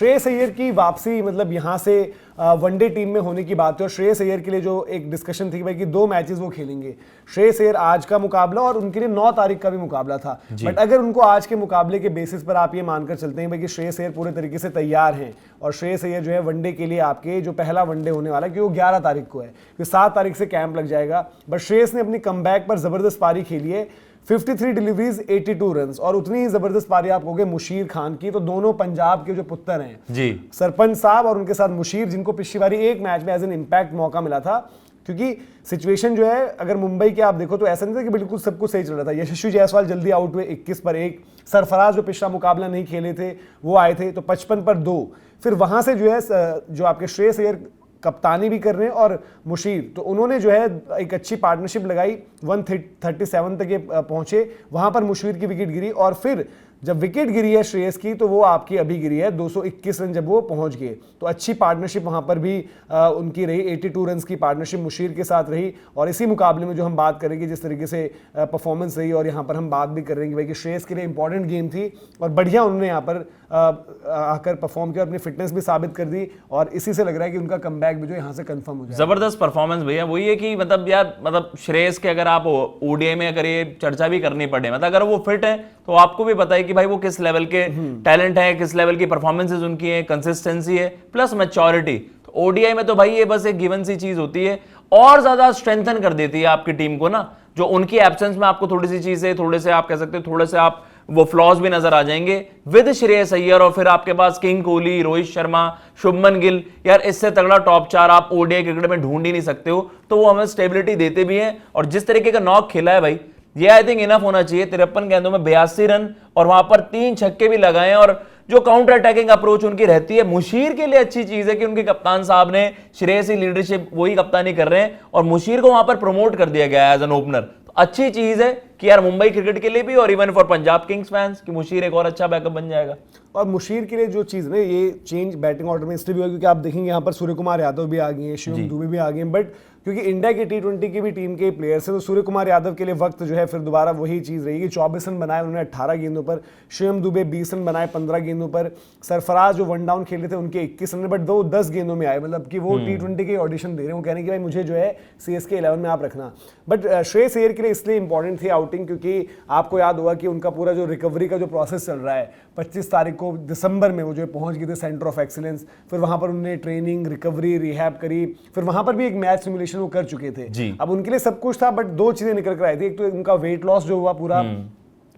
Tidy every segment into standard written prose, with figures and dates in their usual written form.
श्रेयस अय्यर की वापसी, मतलब यहाँ से वनडे टीम में होने की बात है, और श्रेयस अय्यर के लिए जो एक डिस्कशन थी भाई कि 2 मैचेस वो खेलेंगे, श्रेयस अय्यर आज का मुकाबला और उनके लिए 9 तारीख का भी मुकाबला था। बट अगर उनको आज के मुकाबले के बेसिस पर आप ये मानकर चलते हैं भाई कि श्रेयस अय्यर पूरे तरीके से तैयार हैं और श्रेयस अय्यर जो है वनडे के लिए आपके जो पहला वनडे होने वाला है, क्योंकि वो 11 तारीख को है, क्योंकि 7 तारीख से कैंप लग जाएगा, बट श्रेयस ने अपनी कमबैक पर जबरदस्त पारी खेली है, 53 डिलीवरीज 82 रन्स, और उतनी ही जबरदस्त पारी आप कहोगे मुशीर खान की। तो दोनों पंजाब के जो पुत्र हैं जी, सरपंच साहब और उनके साथ मुशीर, जिनको पिछली बारी एक मैच में एज एन इम्पैक्ट मौका मिला था, क्योंकि सिचुएशन जो है अगर मुंबई के आप देखो तो ऐसा नहीं था कि बिल्कुल सब कुछ सही चल रहा था। यशस्वी जायसवाल जल्दी आउट हुए 21 पर 1, सरफराज जो पिछला मुकाबला नहीं खेले थे वो आए थे, तो 55 पर 2, फिर वहां से जो है जो आपके श्रेयस अय्यर कप्तानी भी कर रहे हैं और मुशीर, तो उन्होंने जो है एक अच्छी पार्टनरशिप लगाई, 137 तक ये पहुंचे, वहां पर मुशीर की विकेट गिरी, और फिर जब विकेट गिरी है श्रेयस की तो वो आपकी अभी गिरी है 221 रन जब वो पहुंच गए, तो अच्छी पार्टनरशिप वहां पर भी उनकी रही, 82 रन की पार्टनरशिप मुशीर के साथ रही। और इसी मुकाबले में जो हम बात करेंगे जिस तरीके से परफॉर्मेंस रही, और यहाँ पर हम बात भी कर रहे हैं कि भाई कि श्रेयस के लिए इंपॉर्टेंट गेम थी और बढ़िया उन्होंने यहाँ पर आकर परफॉर्म किया, अपनी फिटनेस भी साबित कर दी, और इसी से लग रहा है कि उनका कमबैक भी जो यहाँ से कंफर्म हो जाए। जबरदस्त परफॉर्मेंस भैया, वही है कि मतलब यार, मतलब श्रेयस के अगर आप ओडीआई में अगर ये चर्चा भी करनी पड़े, मतलब अगर वो फिट है तो आपको भी पता है कि भाई वो किस लेवल के टैलेंट है, किस लेवल की परफॉर्मेंसेज उनकी है, कंसिस्टेंसी है, प्लस मैच्योरिटी। तो ओडीआई में तो भाई ये बस एक गिवन सी चीज होती है, और ज्यादा स्ट्रेंथन कर देती है आपकी टीम को ना, जो उनकी एब्सेंस में आपको थोड़ी सी चीजें, थोड़े से आप कह सकते हो, थोड़े से आप वो फ्लॉज भी नजर आ जाएंगे विद श्रेयस अय्यर, और फिर आपके पास किंग कोहली, रोहित शर्मा, शुभमन गिल, यार इससे तगड़ा टॉप 4 आप ओडीआई क्रिकेट में ढूंढ ही नहीं सकते हो। तो वो हमें स्टेबिलिटी देते भी हैं, और जिस तरीके का नॉक खेला है भाई, ये आई थिंक इनफ होना चाहिए। 53 गेंदों में 82 रन, और वहां पर 3 छक्के भी लगाए, और जो काउंटर अटैकिंग अप्रोच उनकी रहती है। मुशीर के लिए अच्छी चीज है कि उनके कप्तान साहब ने श्रेयस की लीडरशिप, वही कप्तानी कर रहे हैं, और मुशीर को वहां पर प्रमोट कर दिया गया है एज एन ओपनर। तो अच्छी चीज है कि यार मुंबई क्रिकेट के लिए भी, और even for Punjab Kings fans, कि मुशीर एक और अच्छा बैकअप बन जाएगा। और मुशीर के लिए जो चीज़ ना, ये चेंज बैटिंग ऑर्डर में इसलिए भी हुआ क्योंकि आप देखेंगे यहाँ पर सूर्य कुमार यादव भी आ गए हैं, शिवम दुबे भी आ गए हैं, बट क्योंकि इंडिया की T20 की भी टीम के प्लेयर्स हैं, तो सूर्य कुमार यादव के लिए वक्त जो है फिर दोबारा वही चीज़ रहेगी। 24 रन बनाए उन्होंने 18 गेंदों पर, शिवम दुबे 20 रन बनाए 15 गेंदों पर, सरफराज जो 1 डाउन खेले थे उनके 21 रन, बट 10 गेंदों में आए, मतलब कि वो T20 के ऑडिशन दे रहे हैं, वो कहने कि भाई मुझे जो है CSK 11 में आप रखना। बट श्रेयस अय्यर के लिए इसलिए इंपॉर्टेंट थी आउटिंग, क्योंकि आपको याद होगा कि उनका पूरा जो रिकवरी का जो प्रोसेस चल रहा है, 25 तारीख को दिसंबर में वो जो पहुंच गए थे सेंटर ऑफ एक्सीलेंस, फिर वहां पर उन्होंने ट्रेनिंग, रिकवरी, रिहैब करी, फिर वहां पर भी एक मैच सिमुलेशन वो कर चुके थे। अब उनके लिए सब कुछ था, बट 2 चीजें निकल कर आई थी। एक तो उनका वेट लॉस जो हुआ पूरा,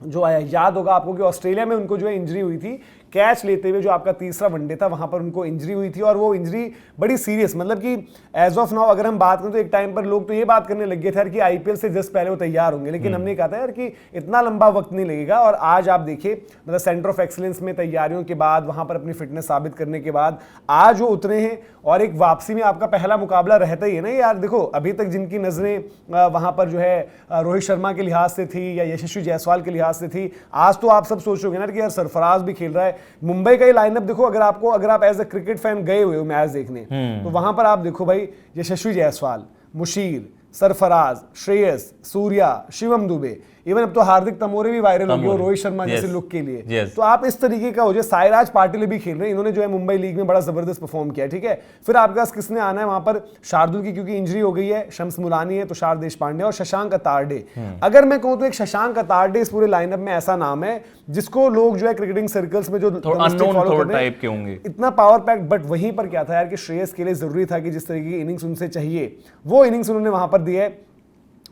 जो आया, याद होगा आपको कि ऑस्ट्रेलिया में उनको जो है इंजरी हुई थी, कैच लेते हुए जो आपका तीसरा वनडे था वहां पर उनको इंजरी हुई थी, और वो इंजरी बड़ी सीरियस, मतलब कि एज ऑफ नाउ अगर हम बात करें तो एक टाइम पर लोग तो ये बात करने लग गए थे यार कि आईपीएल से जस्ट पहले वो तैयार होंगे, लेकिन हमने कहा था यार कि इतना लंबा वक्त नहीं लगेगा, और आज आप देखिए मतलब सेंटर ऑफ एक्सीलेंस में तैयारियों के बाद, वहां पर अपनी फिटनेस साबित करने के बाद आज वो उतरे हैं, और एक वापसी में आपका पहला मुकाबला रहता ही है ना यार। देखो अभी तक जिनकी नजरें वहां पर जो है रोहित शर्मा के लिहाज से थी या यशस्वी जायसवाल के लिहाज से थी, आज तो आप सब सोचोगे ना कि यार सरफराज भी खेल रहा है। मुंबई का लाइनअप देखो, अगर आप एज अ क्रिकेट फैन गए हुए हो मैच देखने, तो वहां पर आप देखो भाई यशस्वी जायसवाल, मुशीर, सरफराज, श्रेयस, सूर्या, शिवम दुबे, इवन अब तो हार्दिक तमोरे भी वायरल हो गए रोहित शर्मा जैसे लुक के लिए। तो आप इस तरीके का हो जाए, साइराज पाटिल भी खेल रहे हैं, इन्होंने जो है मुंबई लीग में बड़ा जबरदस्त परफॉर्म किया, ठीक है। फिर आपके पास किसने आना है वहां पर, शार्दुल की क्योंकि इंजरी हो गई है, शम्स मुलानी है, तुषार देशपांडे और शशांक अतार्डे। अगर मैं कहूं तो एक शशांक अतार्डे इस पूरे लाइनअप में ऐसा नाम है जिसको लोग जो है क्रिकेटिंग सर्कल्स में जो इतना पावर पैक्ड, बट वहीं पर क्या था यार कि श्रेयस के लिए जरूरी था कि जिस तरीके की इनिंग्स उनसे चाहिए वो इनिंग्स उन्होंने वहां पर दी है।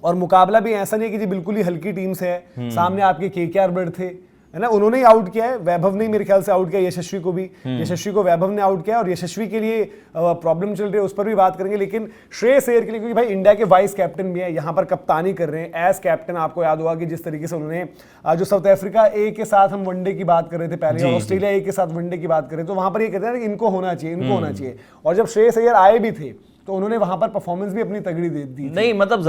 और मुकाबला भी ऐसा नहीं है कि जी बिल्कुल ही हल्की टीम से है, सामने आपके केकेआर बर्ड थे, है ना, उन्होंने ही आउट किया है, वैभव ने मेरे ख्याल से आउट किया यशस्वी को भी, यशस्वी को वैभव ने आउट किया, और यशस्वी के लिए प्रॉब्लम चल रही है उस पर भी बात करेंगे। लेकिन श्रेयस अय्यर के लिए, क्योंकि भाई इंडिया के वाइस कैप्टन भी है, यहाँ पर कप्तानी कर रहे हैं एज कैप्टन, आपको याद होगा कि जिस तरीके से उन्होंने जो साउथ अफ्रीका ए के साथ हम वनडे की बात कर रहे थे पहले, और ऑस्ट्रेलिया ए के साथ वनडे की बात कर रहे थे, तो वहां पर ये कहते हैं कि इनको होना चाहिए, इनको होना चाहिए। और जब श्रेयस अय्यर आए भी थे तो उन्होंने वहां पर परफॉर्मेंस भी अपनी तगड़ी दे दी, नहीं मतलब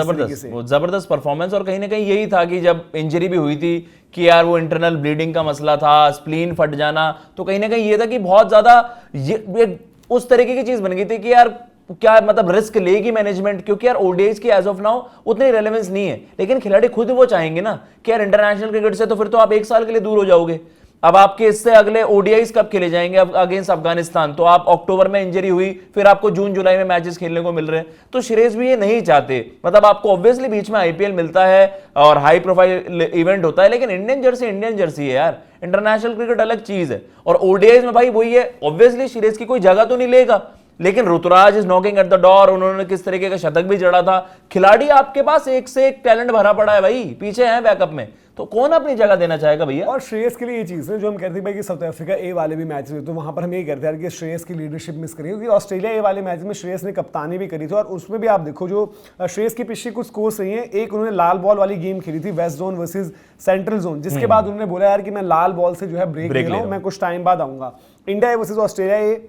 जबरदस्त परफॉर्मेंस। और कहीं ना कहीं यही था कि जब इंजरी भी हुई थी कि यार वो इंटरनल ब्लीडिंग का मसला था, स्प्लीन फट जाना, तो कहीं ना कहीं ये था कि बहुत ज्यादा ये उस तरीके की चीज बन गई थी कि यार क्या मतलब रिस्क लेगी मैनेजमेंट, क्योंकि यार ओडीआईज की एज ऑफ नाउ उतनी रेलेवेंस नहीं है, लेकिन खिलाड़ी खुद वो चाहेंगे ना कि यार इंटरनेशनल क्रिकेट से तो फिर तो आप 1 साल के लिए दूर हो जाओगे। अब आपके इससे अगले ओडीआईस कब खेले जाएंगे अब अगेंस्ट अफगानिस्तान, तो आप अक्टूबर में इंजरी हुई, फिर आपको जून जुलाई में मैचेस खेलने को मिल रहे हैं, तो श्रेयस भी ये नहीं चाहते। मतलब आपको ऑब्वियसली बीच में आईपीएल मिलता है और हाई प्रोफाइल इवेंट होता है, लेकिन इंडियन जर्सी है यार, इंटरनेशनल क्रिकेट अलग चीज है। और ओडीआईस में भाई वही है, ऑब्वियसली श्रेयस की कोई जगह तो नहीं लेगा, लेकिन Ruturaj is knocking at the door, उन्होंने किस तरीके का शतक भी जड़ा था। खिलाड़ी आपके पास एक से एक टैलेंट भरा पड़ा है भाई, पीछे है बैकअप में, तो कौन अपनी जगह देना चाहेगा भैया। और श्रेयस के लिए ये चीज़ है जो हम कहते हैं भाई कि साउथ अफ्रीका ए वाले भी मैच में, तो वहां पर हम ये कहते हैं कि श्रेयस की लीडरशिप मिस करी, क्योंकि ऑस्ट्रेलिया ए वाले मैच में श्रेयस ने कप्तानी भी करी थी, और उसमें भी आप देखो जो श्रेयस की पिछली कुछ स्कोर्स रही हैं, एक उन्होंने लाल बॉल वाली गेम खेली थी west zone versus central zone, जिसके बाद उन्होंने बोला यार कि मैं लाल बॉल से जो है ब्रेक ले रहा हूँ, मैं कुछ टाइम बाद आऊंगा। India A versus Australia A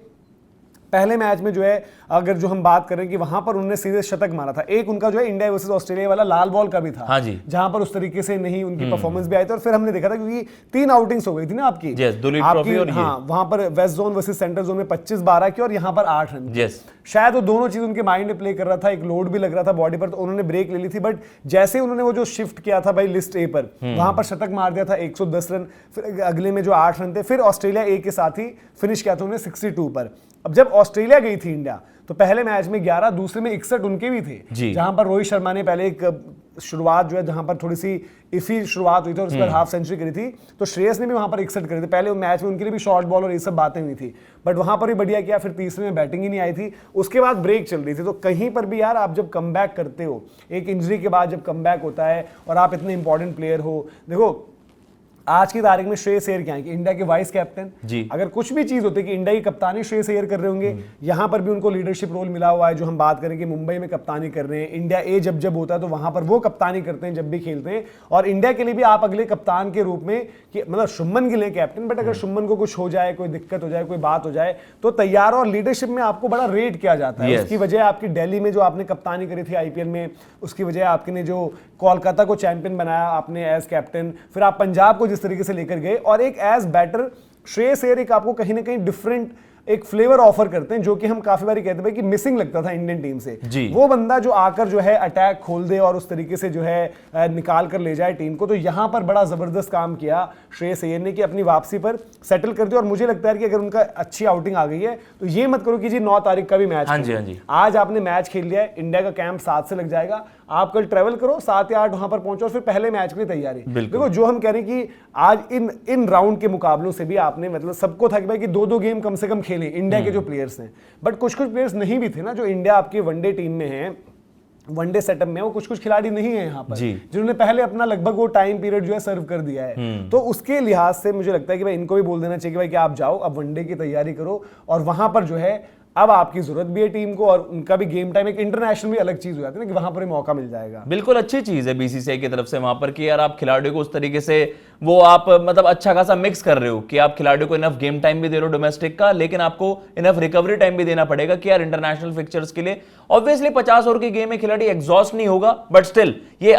पहले मैच में जो है अगर जो हम बात करें कि वहां पर उन्होंने सीधे शतक मारा था, एक उनका जो है इंडिया वर्सेस ऑस्ट्रेलिया वाला लाल बॉल का भी था, हाँ जी, जहां पर उस तरीके से नहीं उनकी परफॉर्मेंस भी आई थी। और फिर हमने देखा था क्योंकि 3 आउटिंग्स हो गई थी ना आपकी, और हाँ, वहां पर west zone versus central zone में 25-12 की और यहाँ पर 8 रन, शायद वो दोनों चीज उनके माइंड में प्ले कर रहा था, एक लोड भी लग रहा था बॉडी पर, तो उन्होंने ब्रेक ले ली थी। बट जैसे उन्होंने वो जो शिफ्ट किया था भाई लिस्ट ए पर, वहां पर शतक मार दिया था 110 रन, फिर अगले में जो 8 रन थे, फिर ऑस्ट्रेलिया ए के साथ ही फिनिश किया था उन्होंने 62 पर। अब जब ऑस्ट्रेलिया गई थी इंडिया, तो पहले मैच में 11, दूसरे में 61 उनके भी थे, जहां पर रोहित शर्मा ने पहले एक शुरुआत जो है जहां पर थोड़ी सी इफी शुरुआत हुई थी और उस पर हाफ सेंचुरी करी थी, तो श्रेयस ने भी वहां पर 61 करे थे। पहले मैच में उनके लिए भी शॉर्ट बॉल और ये सब बातें हुई थी, बट वहां पर भी बढ़िया किया, फिर तीसरे में बैटिंग ही नहीं आई थी, उसके बाद ब्रेक चल रही थी। तो कहीं पर भी यार आप जब कम करते हो, एक इंजरी के बाद जब कम होता है और आप इतने इंपॉर्टेंट प्लेयर हो, देखो आज की तारीख में श्रेयस अय्यर क्या है कि इंडिया के वाइस कैप्टन, अगर कुछ भी चीज होती है कि इंडिया की कप्तानी श्रेयस अय्यर कर रहे होंगे, यहां पर भी उनको लीडरशिप रोल मिला हुआ है। जो हम बात करें कि मुंबई में कप्तानी कर रहे हैं, इंडिया ए जब होता है तो वहां पर वो कप्तानी करते हैं जब भी खेलते हैं। और इंडिया के लिए भी आप अगले कप्तान के रूप में कि मतलब शुभमन गिल कैप्टन, बट अगर शुभमन को कुछ हो जाए, कोई दिक्कत हो जाए, कोई बात हो जाए, तो तैयार और लीडरशिप में आपको बड़ा रेट किया जाता है। उसकी वजह आपकी दिल्ली में जो आपने कप्तानी करी थी आईपीएल में, उसकी वजह आपने जो कोलकाता को चैंपियन बनाया आपने एज कैप्टन, फिर आप पंजाब को जिस तरीके से लेकर गए, और एक एज बैटर श्रेयस अय्यर एक आपको कहीं ना कहीं डिफरेंट एक फ्लेवर ऑफर करते हैं, जो कि हम काफी बार कहते हैं कि मिसिंग लगता था इंडियन टीम से। वो बंदा जो आकर जो है अटैक खोल दे और उस तरीके से जो है निकाल कर ले जाए टीम को, तो यहां पर बड़ा जबरदस्त काम किया श्रेयस अय्यर ने कि अपनी वापसी पर सेटल कर दिया। और मुझे लगता है कि अगर उनका अच्छी आउटिंग आ गई है तो ये मत करो कि जी 9 तारीख का भी मैच, आज आपने मैच खेल लिया है, इंडिया का कैंप 7 से लग जाएगा, आप कल ट्रेवल करो 7 या 8 वहां पर पहुंचो और फिर पहले मैच की तैयारी। देखो जो हम कह रहे हैं कि आज इन राउंड के मुकाबलों से भी आपने मतलब सबको था कि भाई कि 2-2 गेम कम से कम खेलें इंडिया के जो प्लेयर्स हैं, बट कुछ प्लेयर्स नहीं भी थे ना जो इंडिया आपकी वनडे टीम में है, वनडे सेटअप में, वो कुछ खिलाड़ी नहीं है यहाँ पर जिन्होंने पहले अपना लगभग वो टाइम पीरियड जो है सर्व कर दिया है। तो उसके लिहाज से मुझे लगता है कि भाई इनको भी बोल देना चाहिए कि भाई कि आप जाओ अब वनडे की तैयारी करो, और वहां पर जो है अब आपकी जरूरत भी है टीम को, और उनका भी गेम टाइम एक इंटरनेशनल भी अलग चीज हो जाती है ना कि वहां पर मौका मिल जाएगा। बिल्कुल अच्छी चीज है बीसीसीआई की तरफ से वहां पर कि यार आप खिलाड़ियों को उस तरीके से वो आप मतलब अच्छा खासा मिक्स कर रहे हो कि आप खिलाड़ियों को इनफ गेम टाइम भी दे रहे हो डोमेस्टिक का, लेकिन आपको इनफ रिकवरी टाइम भी देना पड़ेगा कि यार इंटरनेशनल फिक्चर्स के लिए ऑब्वियसली 50 ओवर की गेम में खिलाड़ी एग्जॉस्ट नहीं होगा, बट स्टिल ये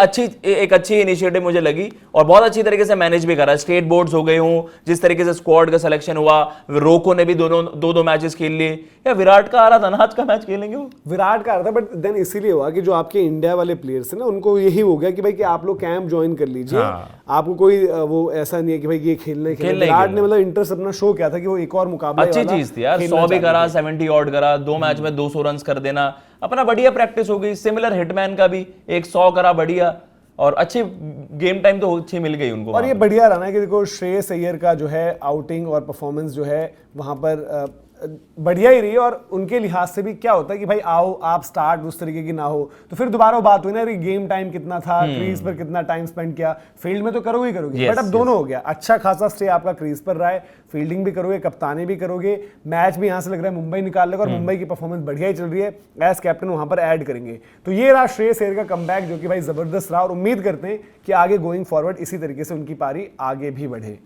एक अच्छी इनिशिएटिव मुझे लगी और बहुत अच्छी तरीके से मैनेज भी करा। स्टेट बोर्ड्स हो गए हूं, जिस तरीके से स्क्वाड का सिलेक्शन हुआ, रोको ने भी दो मैचेस खेल लिए, या विराट का आ रहा था ना आज का मैच खेलेंगे, वो विराट का आ रहा था, बट देन इसीलिए हुआ कि जो आपके इंडिया वाले प्लेयर्स हैं ना उनको यही हो गया कि भाई कि आप लोग कैंप ज्वाइन कर लीजिए, आपको कोई वो ऐसा नहीं है कि भाई ये खेलने विराट ने मतलब इंटरेस्ट अपना शो किया था कि वो एक और मुकाबला, अच्छी चीज थी यार, 100 भी करा, 70 ऑड करा, 2 मैच में 200 रन कर देना, अपना बढ़िया प्रैक्टिस हो गई। सिमिलर हिटमैन का भी 100 करा बढ़िया, और अच्छी गेम टाइम तो अच्छी मिल गई उनको। और ये बढ़िया रहा ना कि देखो श्रेयस अय्यर का जो है आउटिंग और परफॉर्मेंस जो है वहां पर बढ़िया ही रही, और उनके लिहाज से भी क्या होता है कि भाई आओ आप स्टार्ट उस तरीके की ना हो तो फिर दोबारा बात हुई ना गेम टाइम कितना था, क्रीज पर कितना टाइम स्पेंड किया, फील्ड में तो करोगे ही करोगे, बट अब दोनों हो गया, अच्छा खासा स्टे आपका क्रीज पर रहा है, फील्डिंग भी करोगे, कप्तानी भी करोगे, मैच भी यहां से लग रहा है मुंबई निकाल लेगा, और मुंबई की परफॉर्मेंस बढ़िया ही चल रही है, एज कैप्टन वहां पर ऐड करेंगे। तो ये रहा श्रेयस अय्यर का कमबैक जो कि भाई जबरदस्त रहा, और उम्मीद करते हैं कि आगे गोइंग फॉरवर्ड इसी तरीके से उनकी पारी आगे भी बढ़े।